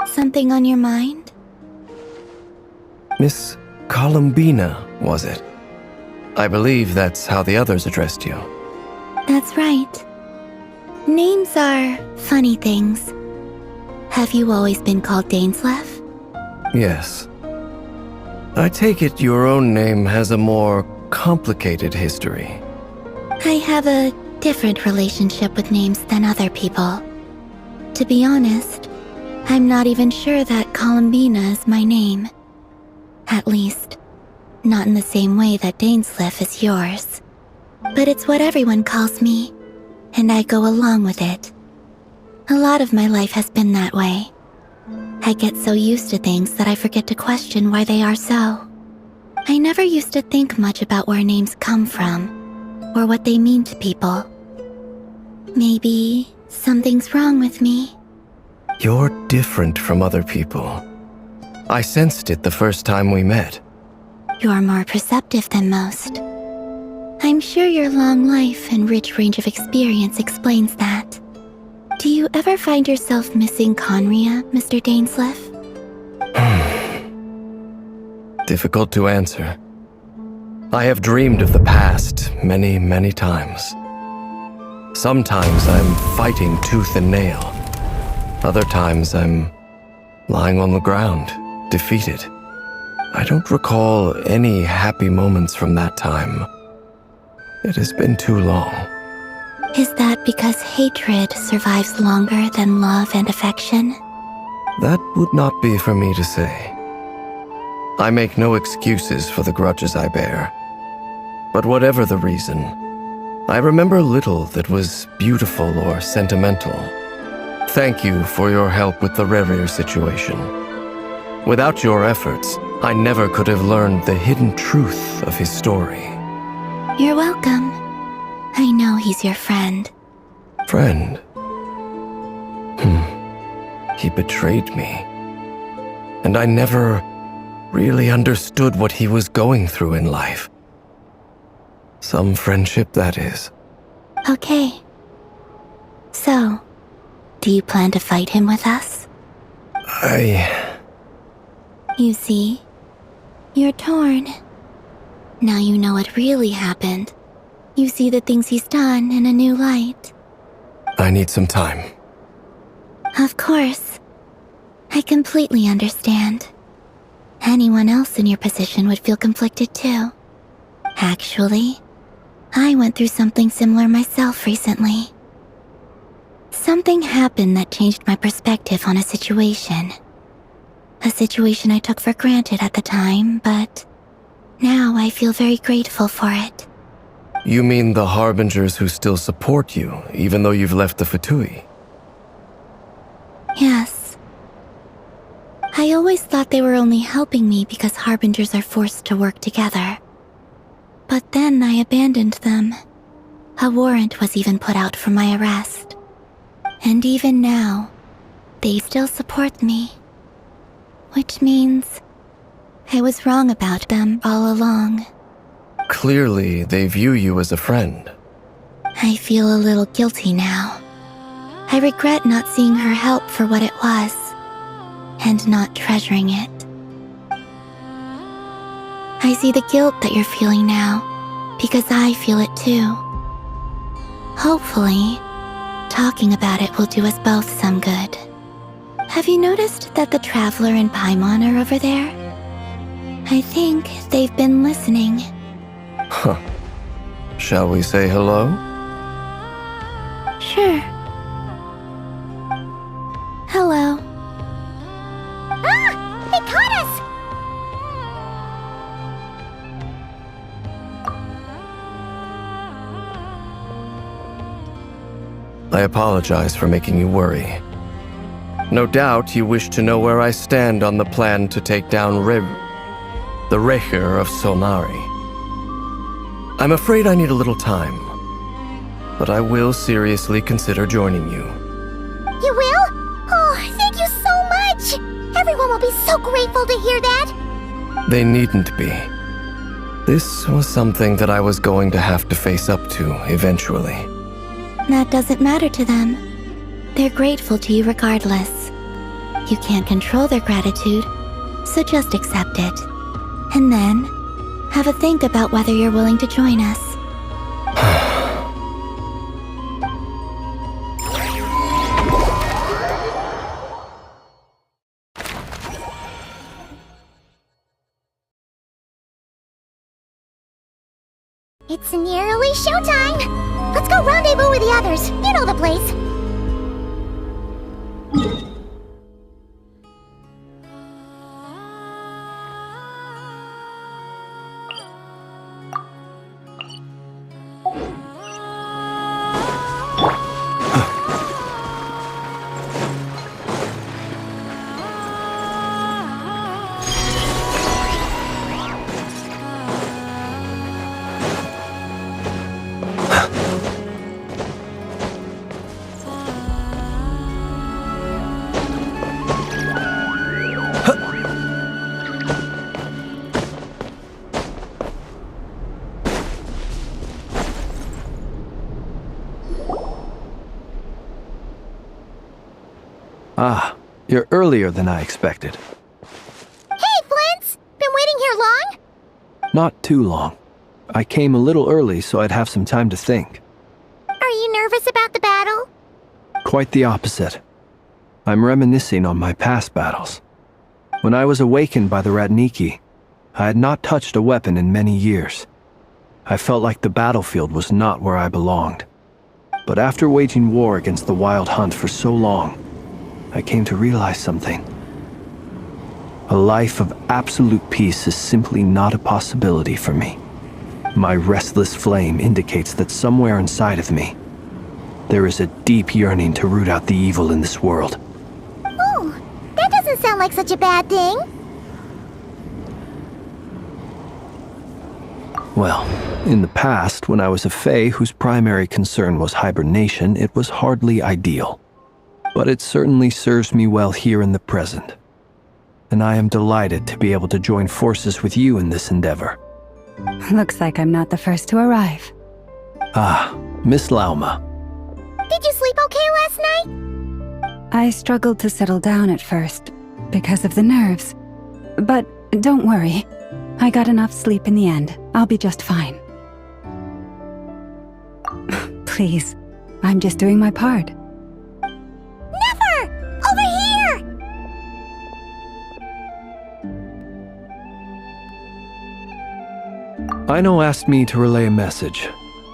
Something on your mind? Miss Columbina, was it? I believe that's how the others addressed you. That's right. Names are funny things. Have you always been called Dainsleif? Yes. I take it your own name has a more complicated history. I have a different relationship with names than other people. To be honest, I'm not even sure that Columbina is my name. At least, not in the same way that Dainsleif is yours. But it's what everyone calls me, and I go along with it. A lot of my life has been that way. I get so used to things that I forget to question why they are so. I never used to think much about where names come from, or what they mean to people. Maybe something's wrong with me. You're different from other people. I sensed it the first time we met. You're more perceptive than most. I'm sure your long life and rich range of experience explains that. Do you ever find yourself missing Conria, Mr. Dainsleif? Difficult to answer. I have dreamed of the past many, many times. Sometimes I'm fighting tooth and nail. Other times I'm lying on the ground, defeated. I don't recall any happy moments from that time. It has been too long. Is that because hatred survives longer than love and affection? That would not be for me to say. I make no excuses for the grudges I bear. But whatever the reason, I remember little that was beautiful or sentimental. Thank you for your help with the Rerir situation. Without your efforts, I never could have learned the hidden truth of his story. You're welcome. I know he's your friend. Friend? He betrayed me. And I never really understood what he was going through in life. Some friendship, that is. Okay. So, do you plan to fight him with us? You see, you're torn. Now you know what really happened. You see the things he's done in a new light. I need some time. Of course. I completely understand. Anyone else in your position would feel conflicted too. Actually, I went through something similar myself recently. Something happened that changed my perspective on a situation. A situation I took for granted at the time, but now I feel very grateful for it. You mean the Harbingers who still support you, even though you've left the Fatui? Yes. I always thought they were only helping me because Harbingers are forced to work together. But then I abandoned them. A warrant was even put out for my arrest. And even now, they still support me. Which means I was wrong about them all along. Clearly, they view you as a friend. I feel a little guilty now. I regret not seeing her help for what it was, and not treasuring it. I see the guilt that you're feeling now, because I feel it too. Hopefully, talking about it will do us both some good. Have you noticed that the Traveler and Paimon are over there? I think they've been listening. Huh. Shall we say hello? Sure. Hello. Ah! They caught us! I apologize for making you worry. No doubt you wish to know where I stand on the plan to take down the Rerir of Solnari. I'm afraid I need a little time, but I will seriously consider joining you. You will? Oh, thank you so much! Everyone will be so grateful to hear that! They needn't be. This was something that I was going to have to face up to eventually. That doesn't matter to them. They're grateful to you regardless. You can't control their gratitude, so just accept it. And then, have a think about whether you're willing to join us. It's nearly showtime! Let's go rendezvous with the others. You know the place. Ah, you're earlier than I expected. Hey, Flint's! Been waiting here long? Not too long. I came a little early so I'd have some time to think. Are you nervous about the battle? Quite the opposite. I'm reminiscing on my past battles. When I was awakened by the Radniki, I had not touched a weapon in many years. I felt like the battlefield was not where I belonged. But after waging war against the Wild Hunt for so long, I came to realize something. A life of absolute peace is simply not a possibility for me. My restless flame indicates that somewhere inside of me, there is a deep yearning to root out the evil in this world. Oh, that doesn't sound like such a bad thing. Well, in the past, when I was a Fae whose primary concern was hibernation, it was hardly ideal. But it certainly serves me well here in the present. And I am delighted to be able to join forces with you in this endeavor. Looks like I'm not the first to arrive. Ah, Miss Lauma. Did you sleep okay last night? I struggled to settle down at first, because of the nerves. But don't worry, I got enough sleep in the end. I'll be just fine. Please, I'm just doing my part. Never! Over here! Aino asked me to relay a message.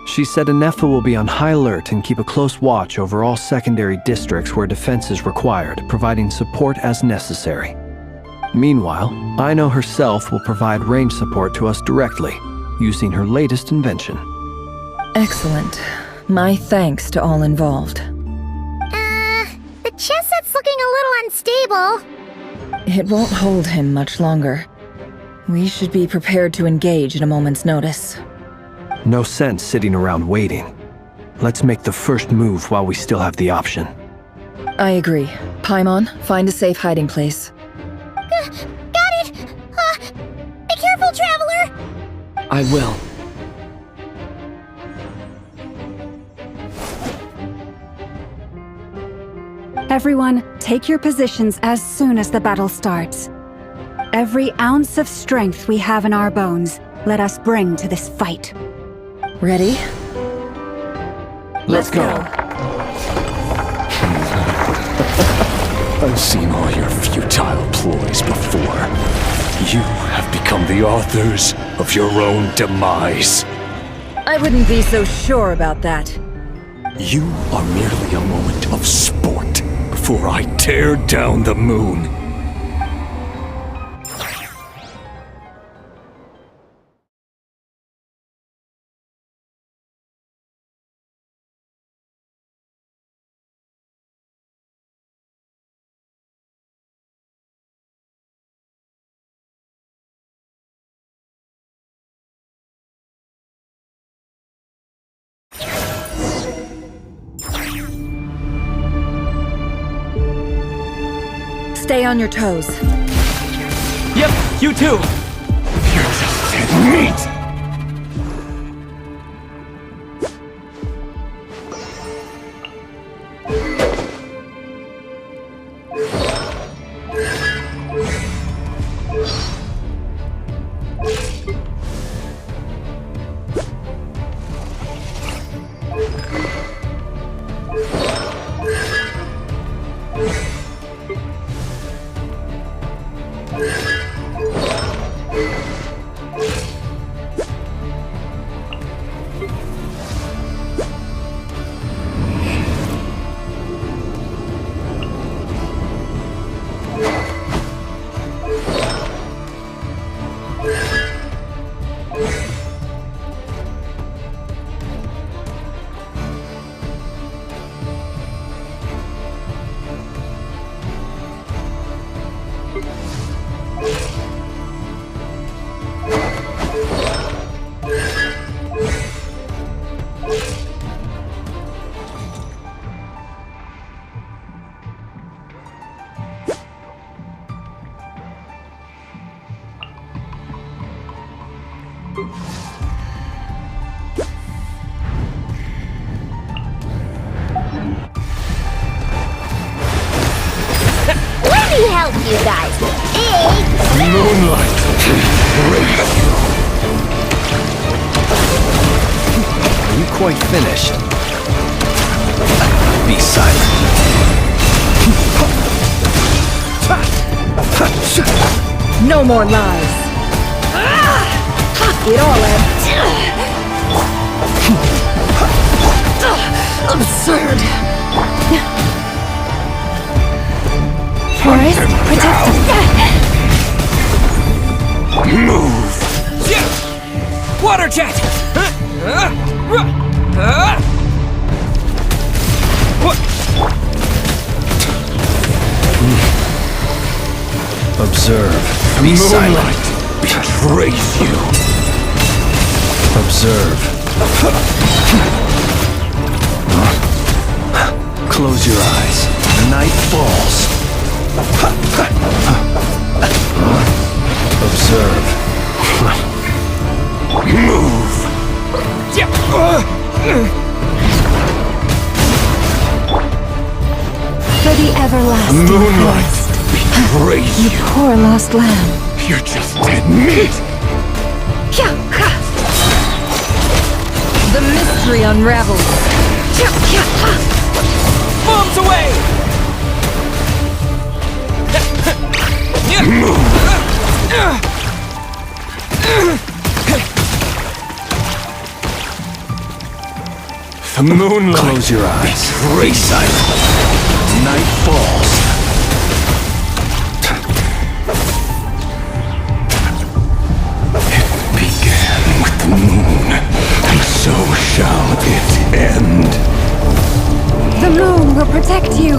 She said Anefa will be on high alert and keep a close watch over all secondary districts where defense is required, providing support as necessary. Meanwhile, Aino herself will provide range support to us directly, using her latest invention. Excellent. My thanks to all involved. The chess set's looking a little unstable. It won't hold him much longer. We should be prepared to engage at a moment's notice. No sense sitting around waiting. Let's make the first move while we still have the option. I agree. Paimon, find a safe hiding place. Got it! Be careful, Traveler! I will. Everyone, take your positions as soon as the battle starts. Every ounce of strength we have in our bones, let us bring to this fight. Ready? Let's go. I've seen all your futile ploys before. You have become the authors of your own demise. I wouldn't be so sure about that. You are merely a moment of sport before I tear down the moon. Stay on your toes. Yep, you too! You're just dead meat! help you guys. Big Moonlight. Great. Are you quite finished? Be silent. No more lies. It all ends. Absurd. Forest, protect us. Move. Water jet! Observe. Be silent. Moonlight betrays you. Observe. Close your eyes. Night falls. Observe. Move. For the everlasting Moonlight forest. betrays You you. poor lost lamb. You're just dead meat. The mystery unravels. Bombs away! The moonlight Close your eyes. betrays silent. Night falls. Began with the moon, and so shall it end. The moon will protect you.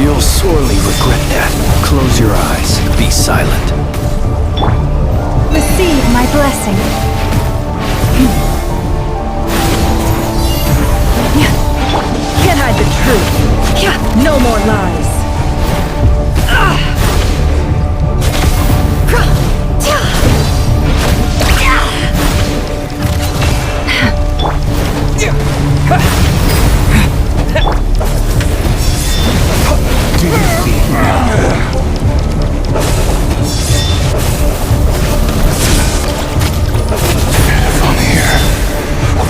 You'll sorely regret that. Close your eyes. Be silent. Receive my blessing. Can't hide the truth. No more lies. From here,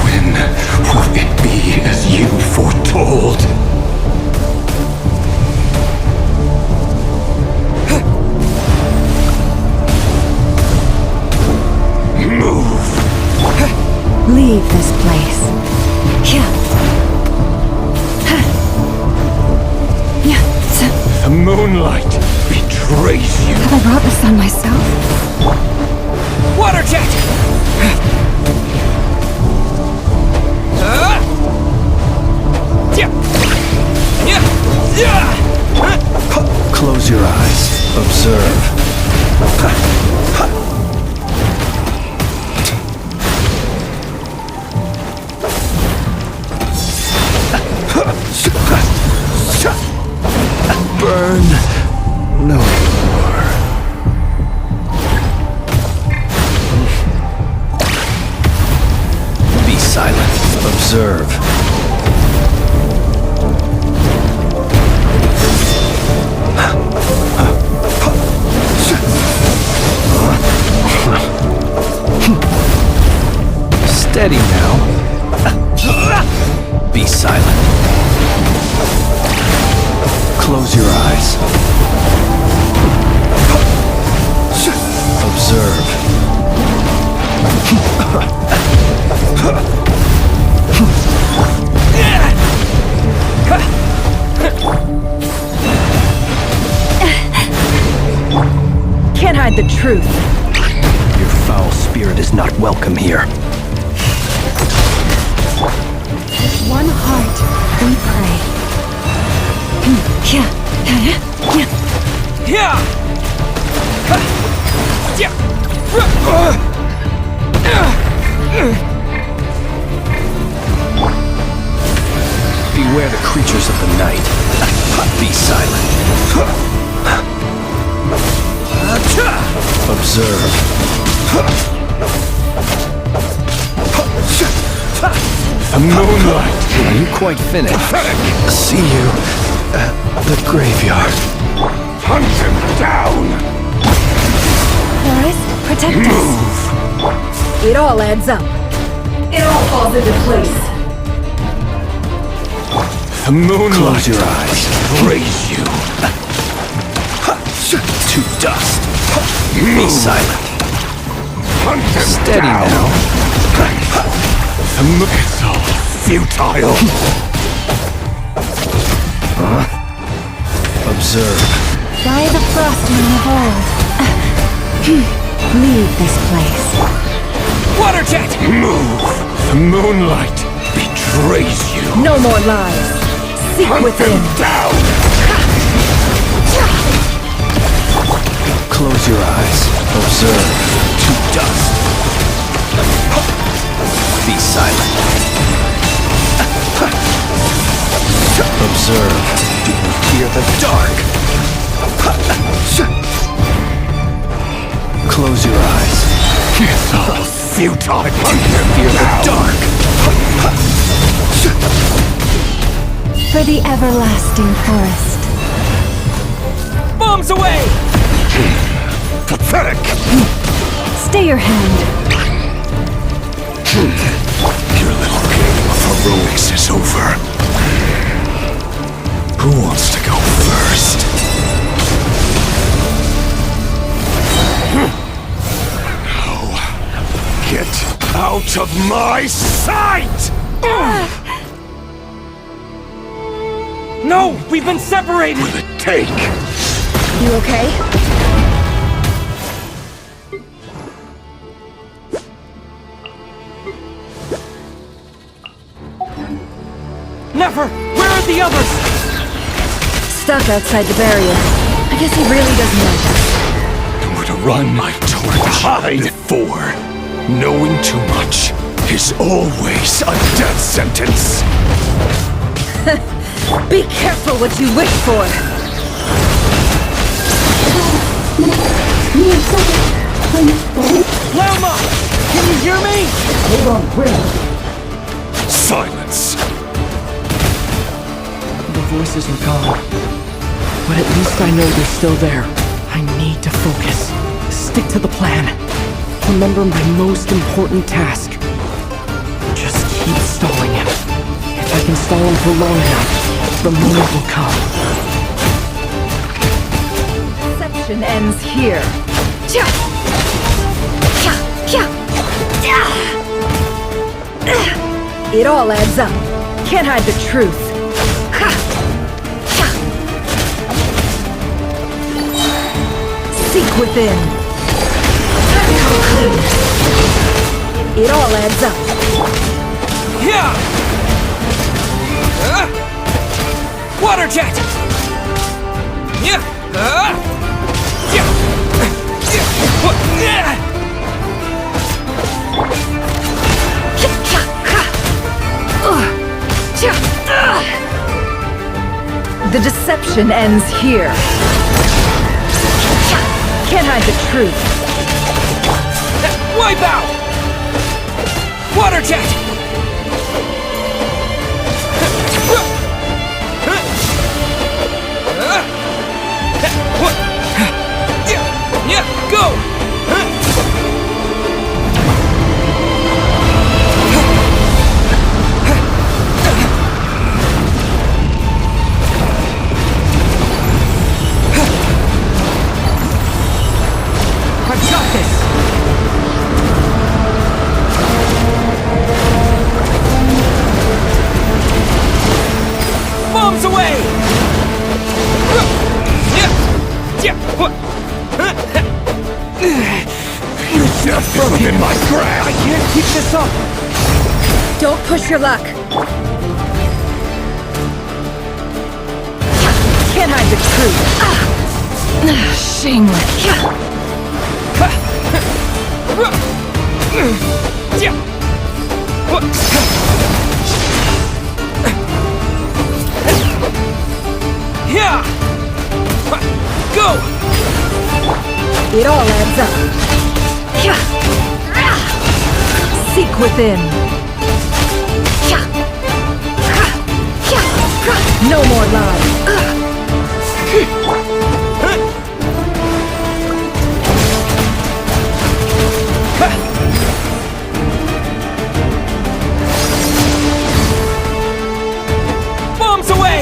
when will it be as you foretold? Move. Leave this place. The moonlight betrays you. Have I brought this on myself? Water jet! Close your eyes. Observe. Burn no more. Be silent. Observe. Steady now. Be silent. Close your eyes. Observe. Can't hide the truth. Your foul spirit is not welcome here. With one heart, we pray. Beware the creatures of the night. Be silent. Observe. The moonlight! Are you quite finished? See you at the graveyard. Hunt him down! Boris, protect us. It all adds up. It all falls into place. The moonlight! Close your eyes. Raise you! To dust. Be silent. Hunt him Steady down! now. It's all futile! Observe. By the frost moon of old. Leave this place. Water jet! Move! The moonlight betrays you! No more lies. Seek Hunt within. him down! Close your eyes. Observe. To dust. Be silent. Observe. Do you fear the dark? Close your eyes. It's all futile! Hunt him Fear the down! dark. For the everlasting forest. Bombs away! Pathetic! Stay your hand. Your little game of heroics is over. Who wants to go first? No. Get out of my sight! No! We've been separated! Will it take? You okay? Never! Where are the others? Stuck outside the barrier. I guess he really doesn't like us. Nowhere to run, my torch. Hide. Before, knowing too much is always a death sentence. Be careful what you wish for. Lama! Can you hear me? Silence. The voices are gone. But at least I know they're still there. I need to focus. Stick to the plan. Remember my most important task. Just keep stalling him. If I can stall him for long enough, the moment will come. Deception ends here. It all adds up. Can't hide the truth. Seek within. Come clean. It all adds up. Yeah! Water jet! Yeah! Yeah! The deception ends here. Can't hide the truth. Wipe out! Water jet! Yeah, go! I've got this! Bombs away! Death is within my grasp. I can't keep this up! Don't push your luck. Can't hide the truth. Shameless. Yeah! Go! It all adds up. Seek within. No more lies. Bombs away!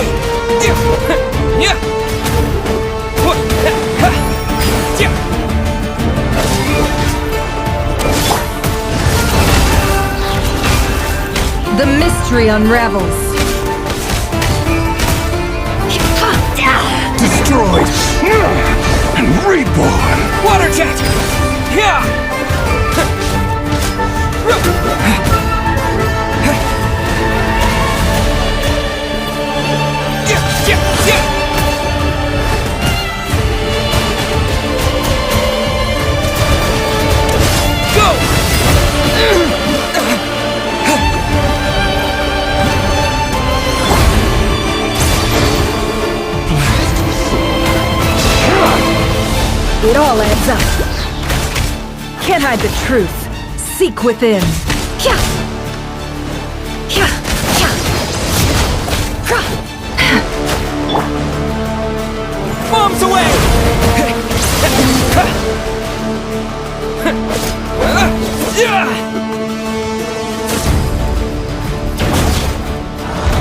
The mystery unravels. Destroyed and reborn. Water jet! It all adds up. Can't hide the truth. Seek within. Bombs away!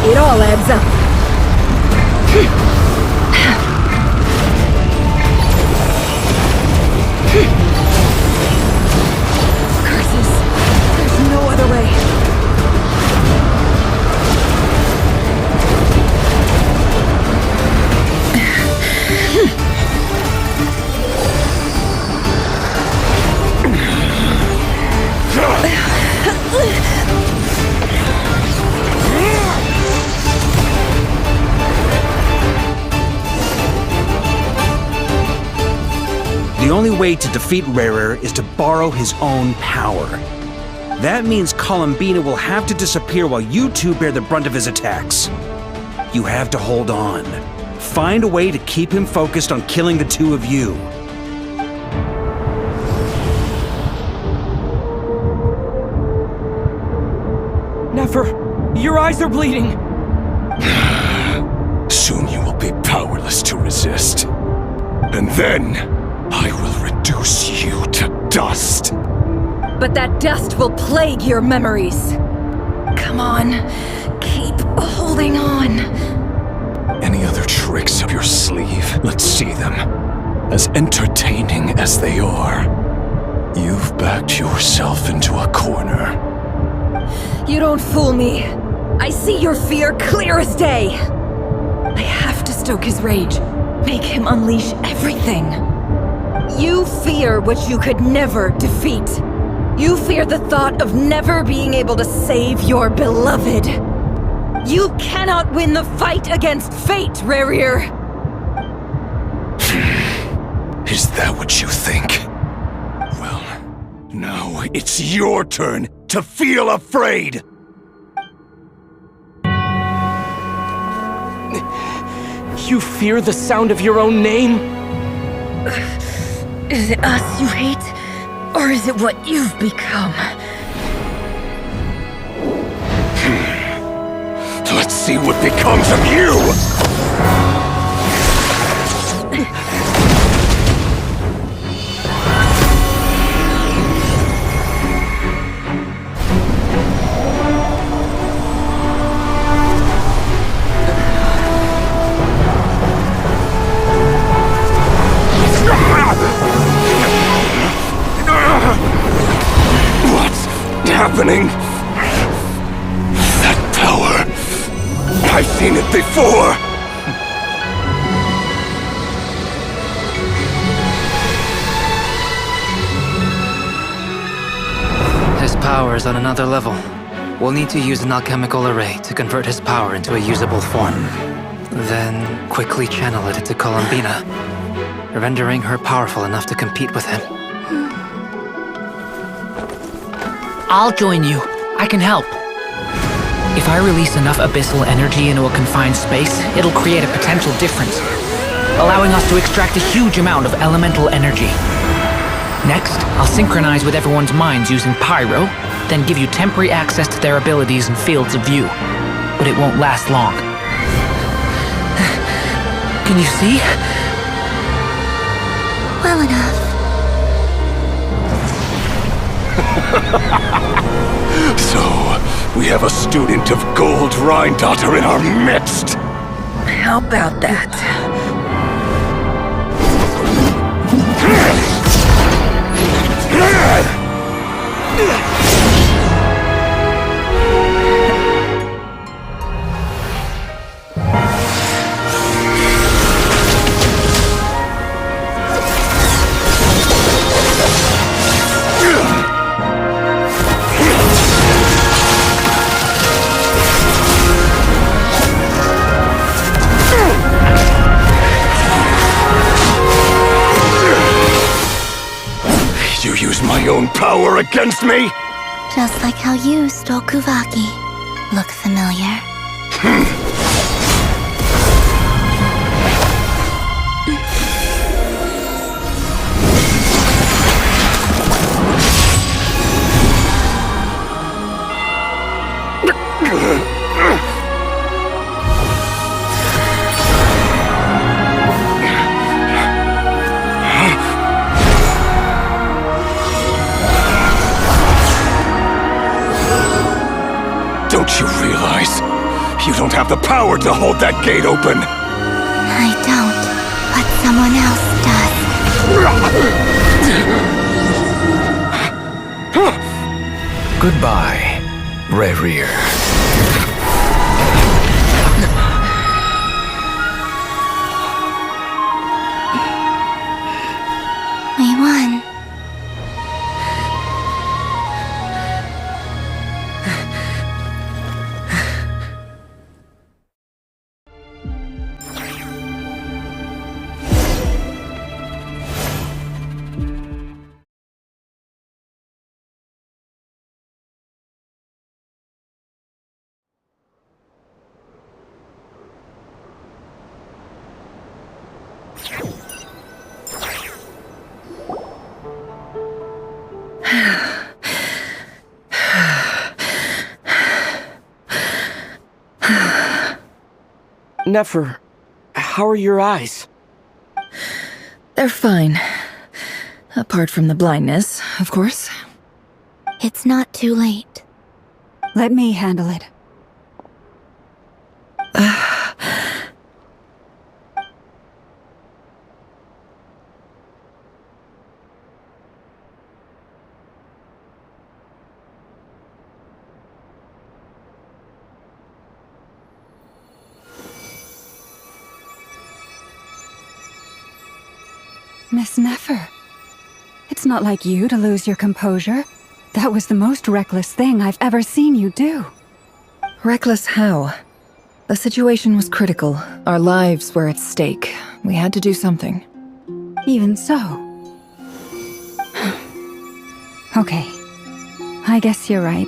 It all adds up. Curses. There's no other way. The only way to defeat Rerir is to borrow his own power. That means Columbina will have to disappear while you two bear the brunt of his attacks. You have to hold on. Find a way to keep him focused on killing the two of you. Never! Your eyes are bleeding! Soon you will be powerless to resist. And then, I will reduce you to dust. But that dust will plague your memories. Come on, keep holding on. Any other tricks up your sleeve? Let's see them. As entertaining as they are, you've backed yourself into a corner. You don't fool me. I see your fear clear as day. I have to stoke his rage, make him unleash everything. You fear what you could never defeat. You fear the thought of never being able to save your beloved. You cannot win the fight against fate, Rerir. Is that what you think? Well, now it's your turn to feel afraid! You fear the sound of your own name? Is it us you hate? Or is it what you've become? Let's see what becomes of you! Happening? That power. I've seen it before. His power is on another level. We'll need to use an alchemical array to convert his power into a usable form. Then quickly channel it into Columbina, rendering her powerful enough to compete with him. I'll join you. I can help. If I release enough abyssal energy into a confined space, it'll create a potential difference, allowing us to extract a huge amount of elemental energy. Next, I'll synchronize with everyone's minds using Pyro, then give you temporary access to their abilities and fields of view. But it won't last long. Can you see? Well enough. So, we have a student of Gold Rhine-Daughter in our midst! How about that? You use my own power against me? Just like how you stole Kuvaki. Look familiar? Don't you realize? You don't have the power to hold that gate open! I don't, but someone else does. Goodbye, Rerir. We won. Nefer, how are your eyes? They're fine. Apart from the blindness, of course. It's not too late. Let me handle it. Miss Nefer, it's not like you to lose your composure. That was the most reckless thing I've ever seen you do. Reckless how? The situation was critical. Our lives were at stake. We had to do something. Even so. Okay. I guess you're right.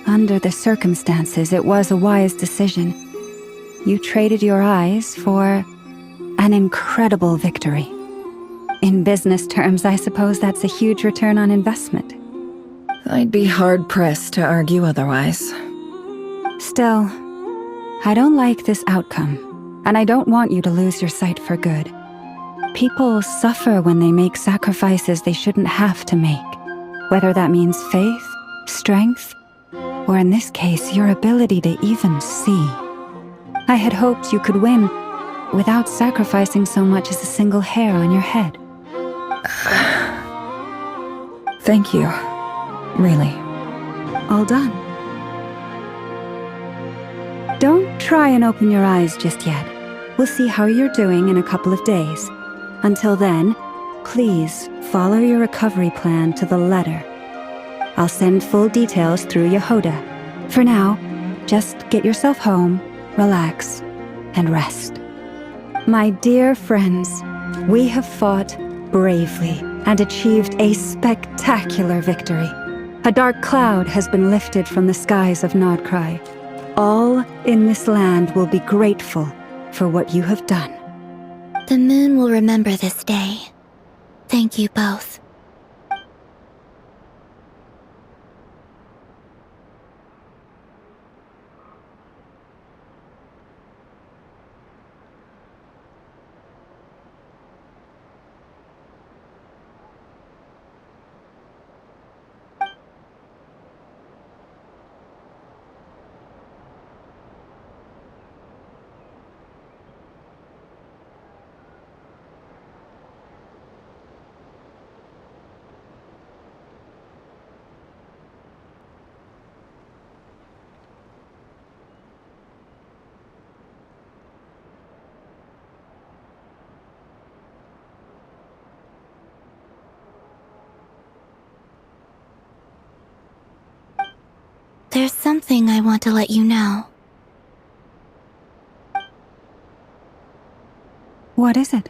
Under the circumstances, it was a wise decision. You traded your eyes for an incredible victory. In business terms, I suppose that's a huge return on investment. I'd be hard-pressed to argue otherwise. Still, I don't like this outcome, and I don't want you to lose your sight for good. People suffer when they make sacrifices they shouldn't have to make, whether that means faith, strength, or in this case, your ability to even see. I had hoped you could win without sacrificing so much as a single hair on your head. Thank you. Really. All done. Don't try and open your eyes just yet. We'll see how you're doing in a couple of days. Until then, please follow your recovery plan to the letter. I'll send full details through Yehoda. For now, just get yourself home, relax, and rest. My dear friends, we have fought bravely and achieved a spectacular victory. A dark cloud has been lifted from the skies of Krai. All in this land will be grateful for what you have done. The moon will remember this day. Thank you both. There's something I want to let you know. What is it?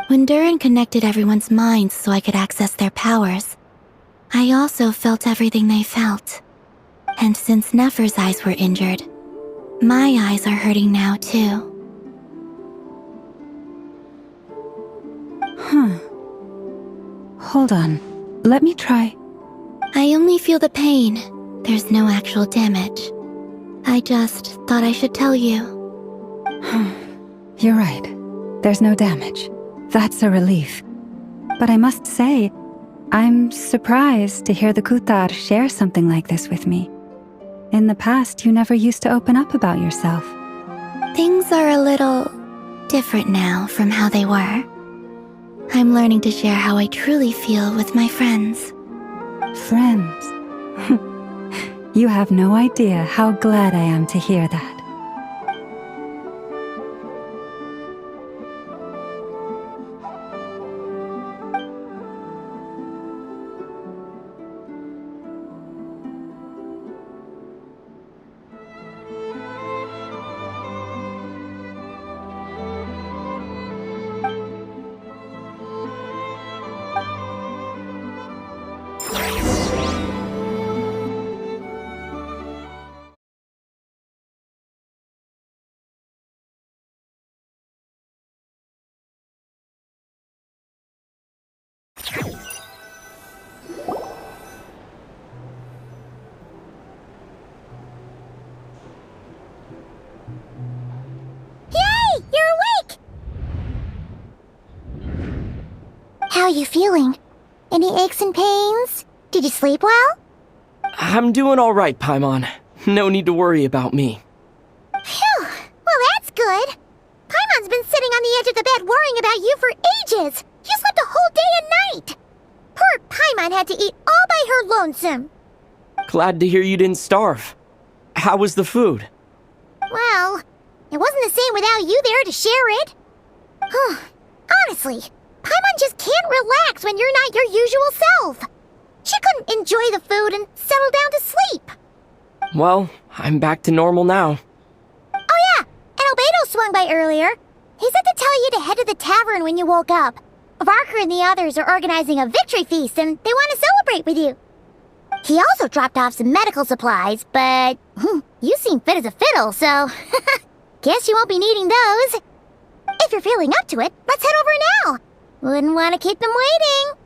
When Durin connected everyone's minds so I could access their powers, I also felt everything they felt. And since Nefer's eyes were injured, my eyes are hurting now too. Huh. Hold on. Let me try. I only feel the pain. There's no actual damage. I just thought I should tell you. You're right. There's no damage. That's a relief. But I must say, I'm surprised to hear the Kutar share something like this with me. In the past, you never used to open up about yourself. Things are a little different now from how they were. I'm learning to share how I truly feel with my friends. Friends? You have no idea how glad I am to hear that. How are you feeling? Any aches and pains? Did you sleep well? I'm doing all right, Paimon. No need to worry about me. Phew! Well, that's good. Paimon's been sitting on the edge of the bed worrying about you for ages. You slept a whole day and night. Poor Paimon had to eat all by her lonesome. Glad to hear you didn't starve. How was the food? Well, it wasn't the same without you there to share it. Honestly, Paimon just can't relax when you're not your usual self. She couldn't enjoy the food and settle down to sleep. Well, I'm back to normal now. Oh yeah, and Albedo swung by earlier. He said to tell you to head to the tavern when you woke up. Varker and the others are organizing a victory feast and they want to celebrate with you. He also dropped off some medical supplies, but you seem fit as a fiddle, so guess you won't be needing those. If you're feeling up to it, let's head over now. Wouldn't want to keep them waiting.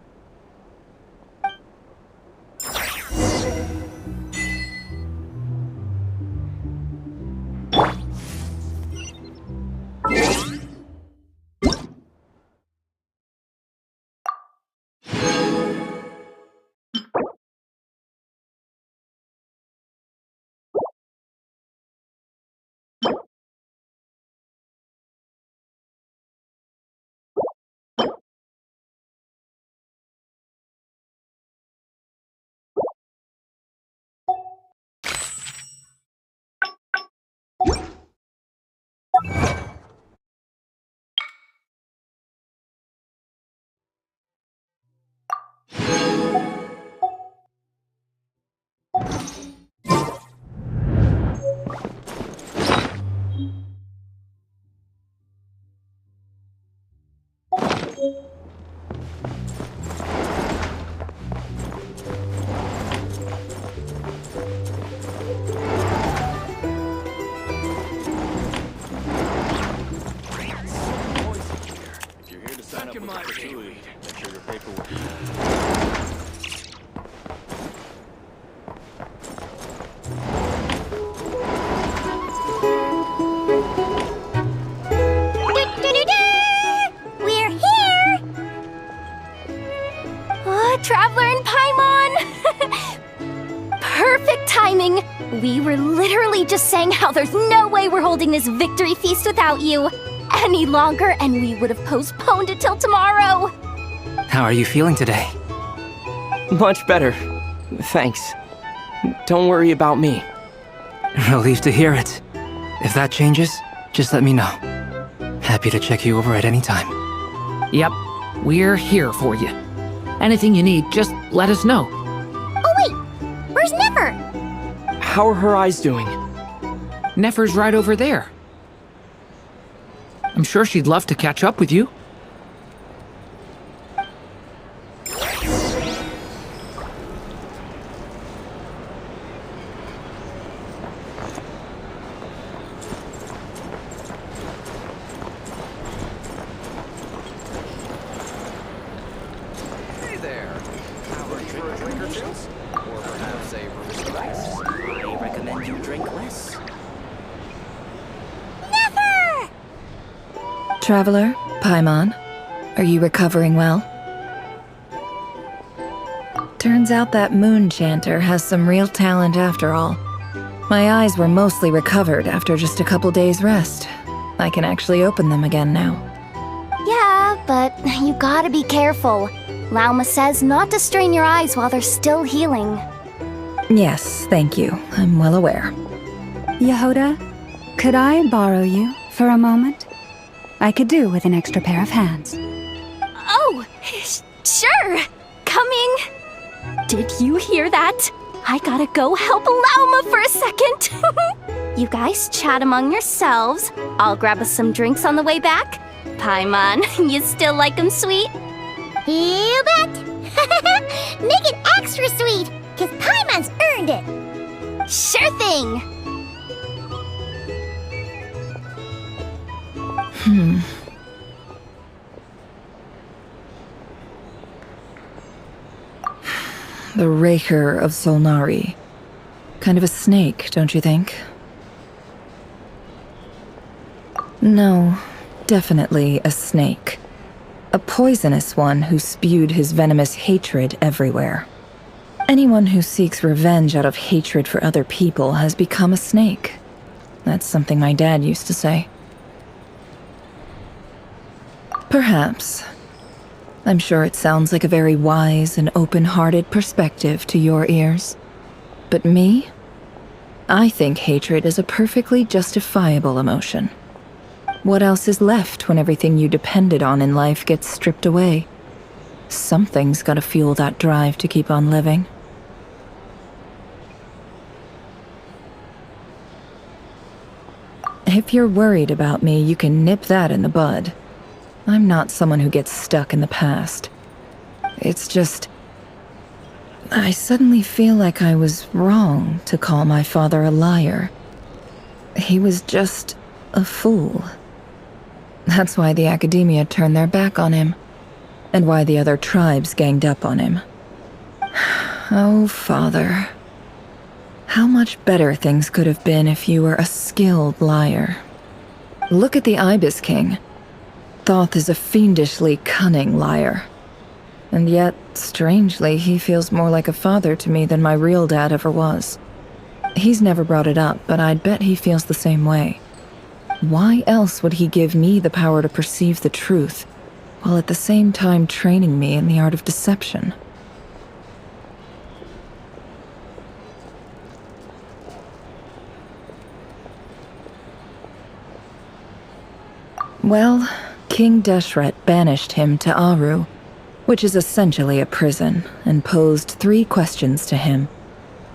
We're here! Oh, Traveler and Paimon! Perfect timing! We were literally just saying how there's no way we're holding this victory feast without you any longer, and we would have postponed it till tomorrow. How are you feeling today? Much better. Thanks. Don't worry about me. Relieved to hear it. If that changes, just let me know. Happy to check you over at any time. Yep, we're here for you. Anything you need, just let us know. Oh wait, where's Nefer? How are her eyes doing? Nefer's right over there. I'm sure she'd love to catch up with you. Hey there. How are you for a drink or two? Or perhaps a room of ice? I recommend you drink less. Never! Traveler, Paimon, are you recovering well? Turns out that moon chanter has some real talent after all. My eyes were mostly recovered after just a couple days' rest. I can actually open them again now. Yeah, but you gotta be careful. Lauma says not to strain your eyes while they're still healing. Yes, thank you. I'm well aware. Yehoda, could I borrow you for a moment? I could do with an extra pair of hands. Oh, sure. Coming. Did you hear that? I gotta go help Lauma for a second. You guys chat among yourselves. I'll grab us some drinks on the way back. Paimon, you still like 'em sweet? You bet! Make it extra sweet, cause Paimon's earned it! Sure thing! The Rerir of Solnari. Kind of a snake, don't you think? No, definitely a snake. A poisonous one who spewed his venomous hatred everywhere. Anyone who seeks revenge out of hatred for other people has become a snake. That's something my dad used to say. Perhaps. I'm sure it sounds like a very wise and open-hearted perspective to your ears. But me? I think hatred is a perfectly justifiable emotion. What else is left when everything you depended on in life gets stripped away? Something's gotta fuel that drive to keep on living. If you're worried about me, you can nip that in the bud. I'm not someone who gets stuck in the past. It's just... I suddenly feel like I was wrong to call my father a liar. He was just a fool. That's why the academia turned their back on him, and why the other tribes ganged up on him. Oh, father. How much better things could have been if you were a skilled liar. Look at the Ibis King. Thoth is a fiendishly cunning liar. And yet, strangely, he feels more like a father to me than my real dad ever was. He's never brought it up, but I'd bet he feels the same way. Why else would he give me the power to perceive the truth, while at the same time training me in the art of deception? Well, King Deshret banished him to Aru, which is essentially a prison, and posed 3 questions to him.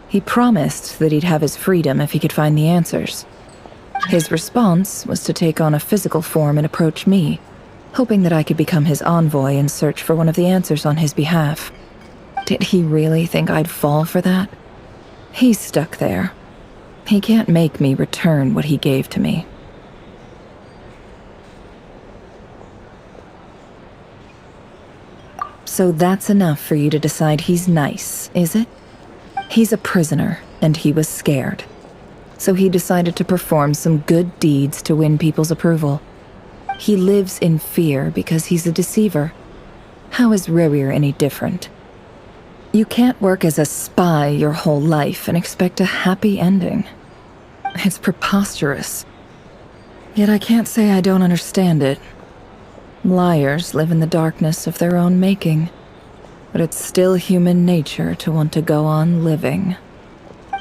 He promised that he'd have his freedom if he could find the answers. His response was to take on a physical form and approach me, hoping that I could become his envoy and search for one of the answers on his behalf. Did he really think I'd fall for that? He's stuck there. He can't make me return what he gave to me. So that's enough for you to decide he's nice, is it? He's a prisoner, and he was scared. So he decided to perform some good deeds to win people's approval. He lives in fear because he's a deceiver. How is Rerir any different? You can't work as a spy your whole life and expect a happy ending. It's preposterous. Yet I can't say I don't understand it. Liars live in the darkness of their own making, but it's still human nature to want to go on living.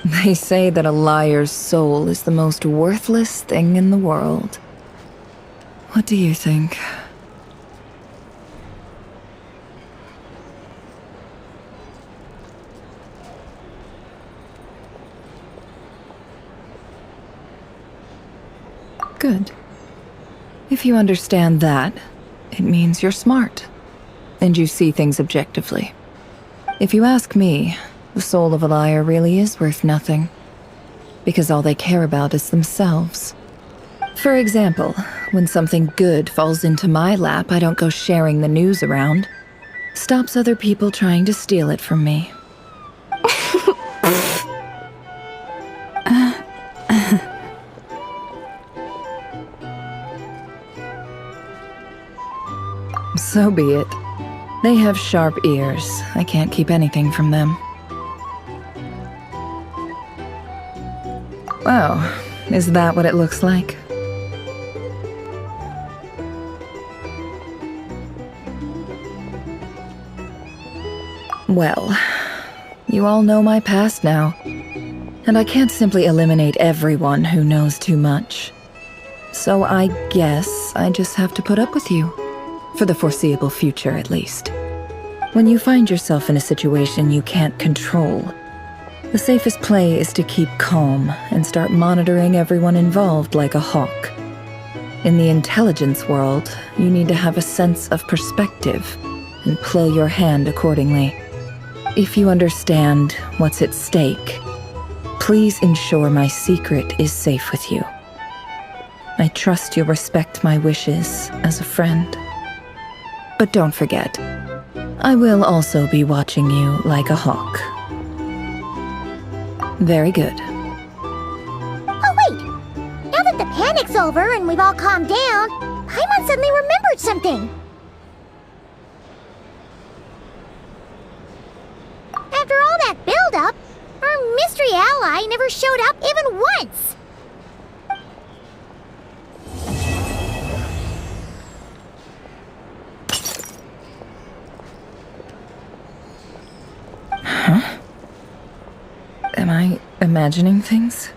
They say that a liar's soul is the most worthless thing in the world. What do you think? Good. If you understand that, it means you're smart. And you see things objectively. If you ask me, the soul of a liar really is worth nothing. Because all they care about is themselves. For example, when something good falls into my lap, I don't go sharing the news around. Stops other people trying to steal it from me. So be it. They have sharp ears. I can't keep anything from them. Wow, is that what it looks like? Well, you all know my past now, and I can't simply eliminate everyone who knows too much. So I guess I just have to put up with you. For the foreseeable future, at least. When you find yourself in a situation you can't control, the safest play is to keep calm and start monitoring everyone involved like a hawk. In the intelligence world, you need to have a sense of perspective and play your hand accordingly. If you understand what's at stake, please ensure my secret is safe with you. I trust you'll respect my wishes as a friend. But don't forget, I will also be watching you like a hawk. Very good. Oh wait! Now that the panic's over and we've all calmed down, Paimon suddenly remembered something. After all that build-up, our mystery ally never showed up even once! Huh? Am I imagining things?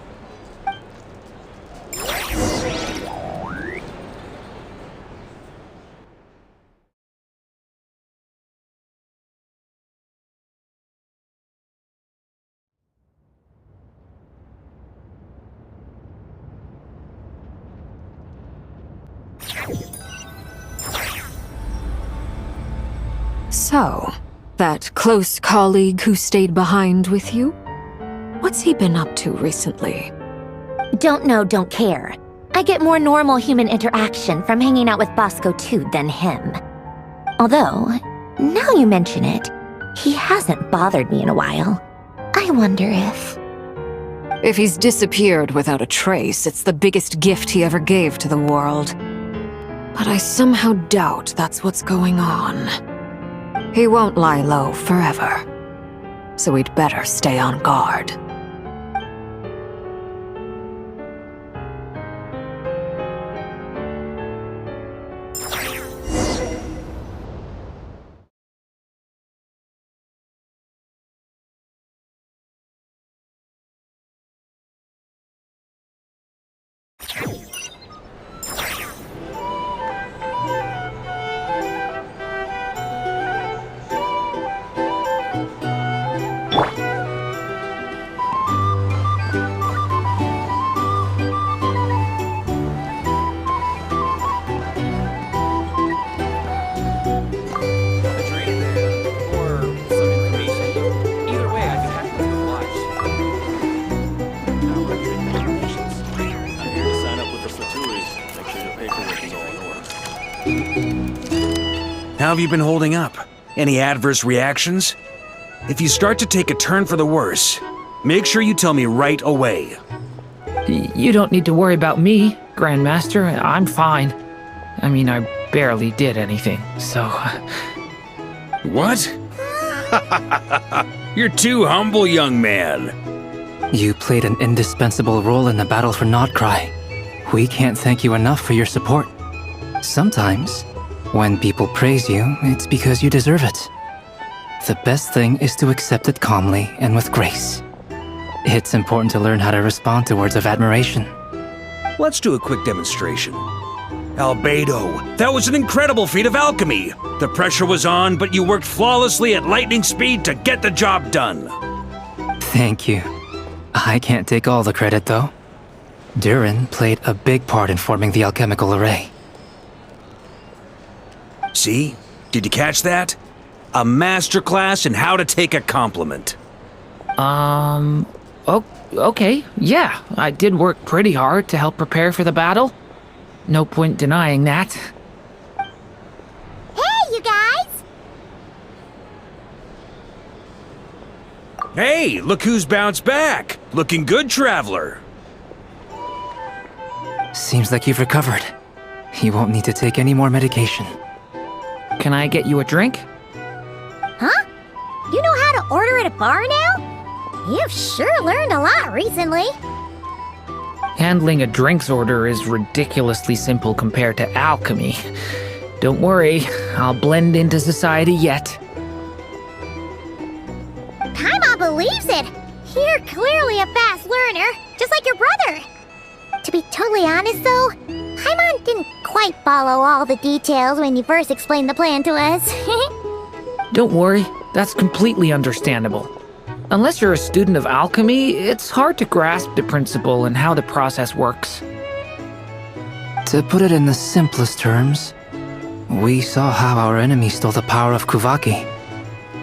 So, that close colleague who stayed behind with you? What's he been up to recently? Don't know, don't care. I get more normal human interaction from hanging out with Bosco too than him. Although, now you mention it, he hasn't bothered me in a while. I wonder if... If he's disappeared without a trace, it's the biggest gift he ever gave to the world. But I somehow doubt that's what's going on. He won't lie low forever. So we'd better stay on guard. How have you been holding up? Any adverse reactions? If you start to take a turn for the worse, make sure you tell me right away. You don't need to worry about me, Grandmaster. I'm fine. I mean, I barely did anything, so... What? You're too humble, young man. You played an indispensable role in the battle for Krai. We can't thank you enough for your support. Sometimes, when people praise you, it's because you deserve it. The best thing is to accept it calmly and with grace. It's important to learn how to respond to words of admiration. Let's do a quick demonstration. Albedo, that was an incredible feat of alchemy. The pressure was on, but you worked flawlessly at lightning speed to get the job done. Thank you. I can't take all the credit, though. Durin played a big part in forming the alchemical array. See? Did you catch that? A masterclass in how to take a compliment. Okay, yeah, I did work pretty hard to help prepare for the battle. No point denying that. Hey, you guys! Hey, look who's bounced back! Looking good, traveler! Seems like you've recovered. You won't need to take any more medication. Can I get you a drink? Huh? You know how to order at a bar now? You've sure learned a lot recently. Handling a drinks order is ridiculously simple compared to alchemy. Don't worry, I'll blend into society yet. Paimon believes it! You're clearly a fast learner, just like your brother. To be totally honest though, Paimon didn't quite follow all the details when you first explained the plan to us. Don't worry, that's completely understandable. Unless you're a student of alchemy, it's hard to grasp the principle and how the process works. To put it in the simplest terms, we saw how our enemy stole the power of Kuvaki.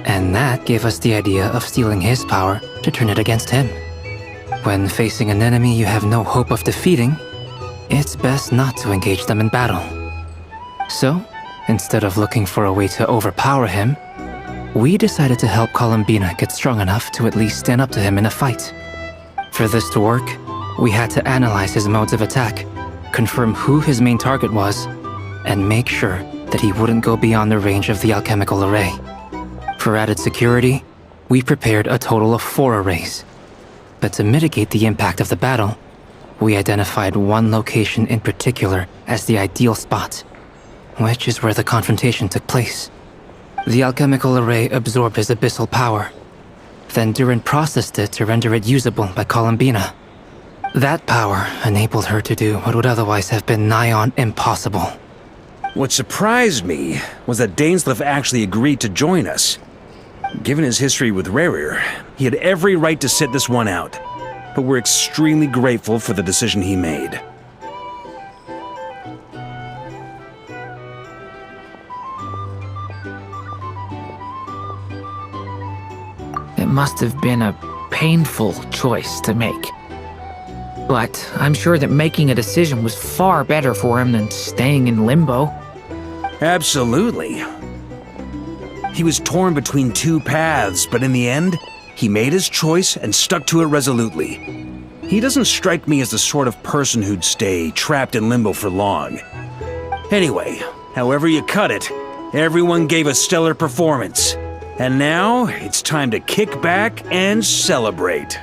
And that gave us the idea of stealing his power to turn it against him. When facing an enemy you have no hope of defeating, it's best not to engage them in battle. So, instead of looking for a way to overpower him, we decided to help Columbina get strong enough to at least stand up to him in a fight. For this to work, we had to analyze his modes of attack, confirm who his main target was, and make sure that he wouldn't go beyond the range of the alchemical array. For added security, we prepared a total of 4 arrays. But to mitigate the impact of the battle, we identified one location in particular as the ideal spot, which is where the confrontation took place. The alchemical array absorbed his abyssal power. Then Durin processed it to render it usable by Columbina. That power enabled her to do what would otherwise have been nigh on impossible. What surprised me was that Dainsleif actually agreed to join us. Given his history with Rerir, he had every right to sit this one out, but we're extremely grateful for the decision he made. It must have been a painful choice to make. But I'm sure that making a decision was far better for him than staying in limbo. Absolutely. He was torn between 2 paths, but in the end, he made his choice and stuck to it resolutely. He doesn't strike me as the sort of person who'd stay trapped in limbo for long. Anyway, however you cut it, everyone gave a stellar performance. And now, it's time to kick back and celebrate.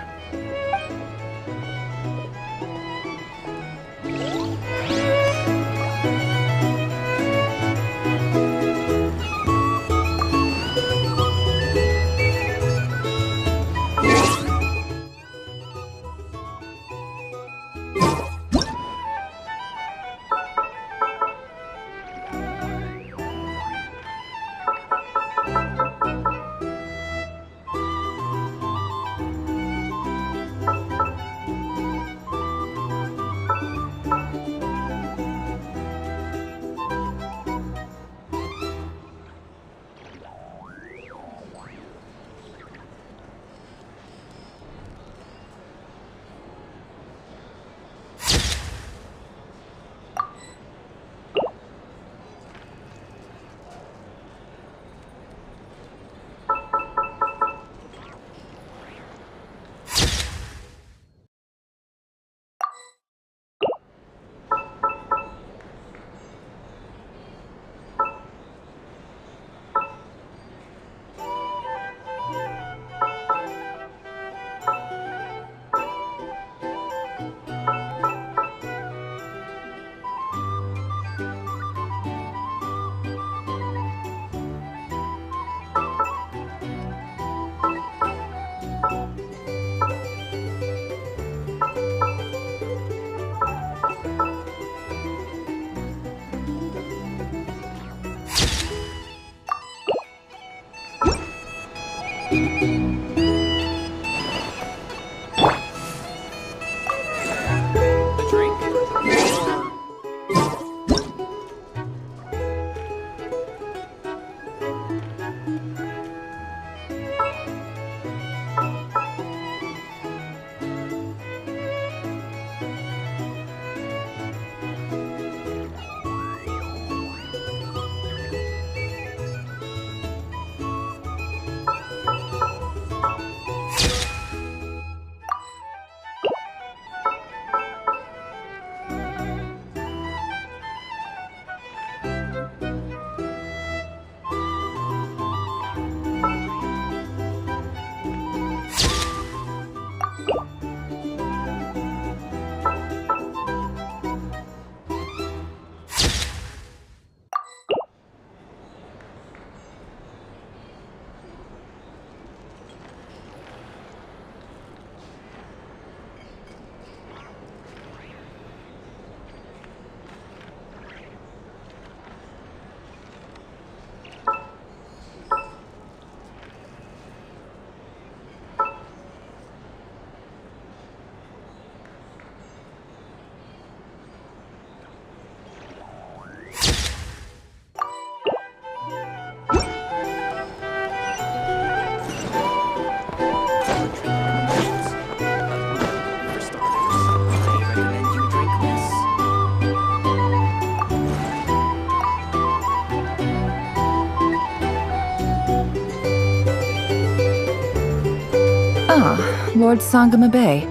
Lord Sangama Bay.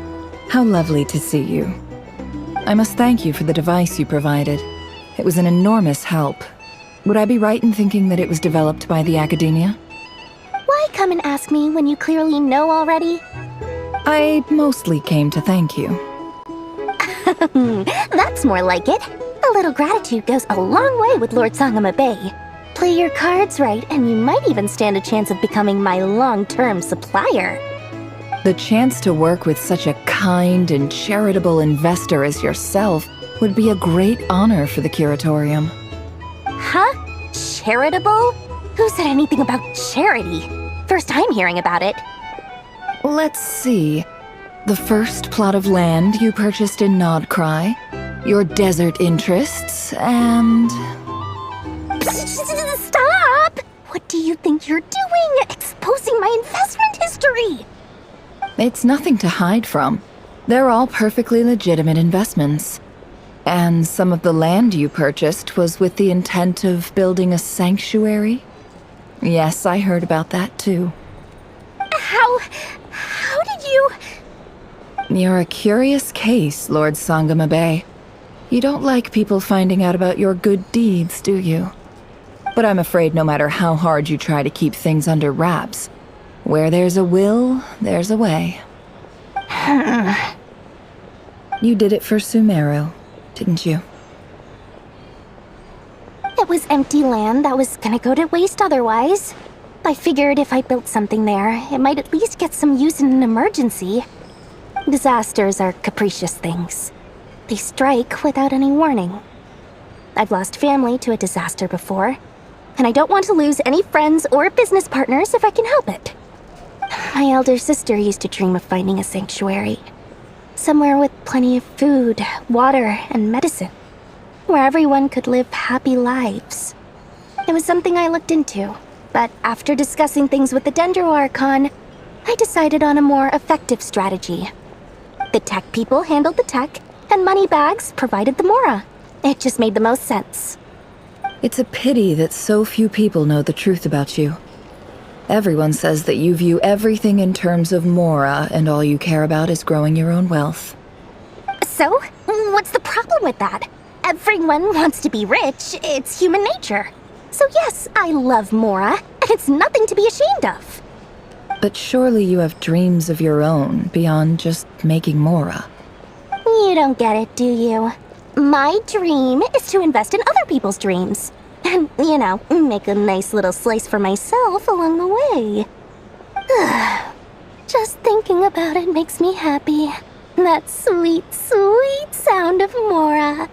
How lovely to see you. I must thank you for the device you provided. It was an enormous help. Would I be right in thinking that it was developed by the Academia? Why come and ask me when you clearly know already? I mostly came to thank you. That's more like it. A little gratitude goes a long way with Lord Sangama Bay. Play your cards right, and you might even stand a chance of becoming my long-term supplier. The chance to work with such a kind and charitable investor as yourself would be a great honor for the Curatorium. Huh? Charitable? Who said anything about charity? First I'm hearing about it. Let's see. The first plot of land you purchased in Krai, your desert interests, and... Stop! What do you think you're doing? Exposing my investment history! It's nothing to hide from. They're all perfectly legitimate investments. And some of the land you purchased was with the intent of building a sanctuary? Yes, I heard about that too. How did you... You're a curious case, Lord Sangama Bay. You don't like people finding out about your good deeds, do you? But I'm afraid no matter how hard you try to keep things under wraps, where there's a will, there's a way. You did it for Sumeru, didn't you? It was empty land that was gonna go to waste otherwise. I figured if I built something there, it might at least get some use in an emergency. Disasters are capricious things. They strike without any warning. I've lost family to a disaster before, and I don't want to lose any friends or business partners if I can help it. My elder sister used to dream of finding a sanctuary. Somewhere with plenty of food, water, and medicine. Where everyone could live happy lives. It was something I looked into, but after discussing things with the Dendro Archon, I decided on a more effective strategy. The tech people handled the tech, and Moneybags provided the Mora. It just made the most sense. It's a pity that so few people know the truth about you. Everyone says that you view everything in terms of Mora, and all you care about is growing your own wealth. So, what's the problem with that? Everyone wants to be rich, it's human nature. So yes, I love Mora, and it's nothing to be ashamed of. But surely you have dreams of your own, beyond just making Mora. You don't get it, do you? My dream is to invest in other people's dreams. And, you know, make a nice little slice for myself along the way. Just thinking about it makes me happy. That sweet, sweet sound of Mora.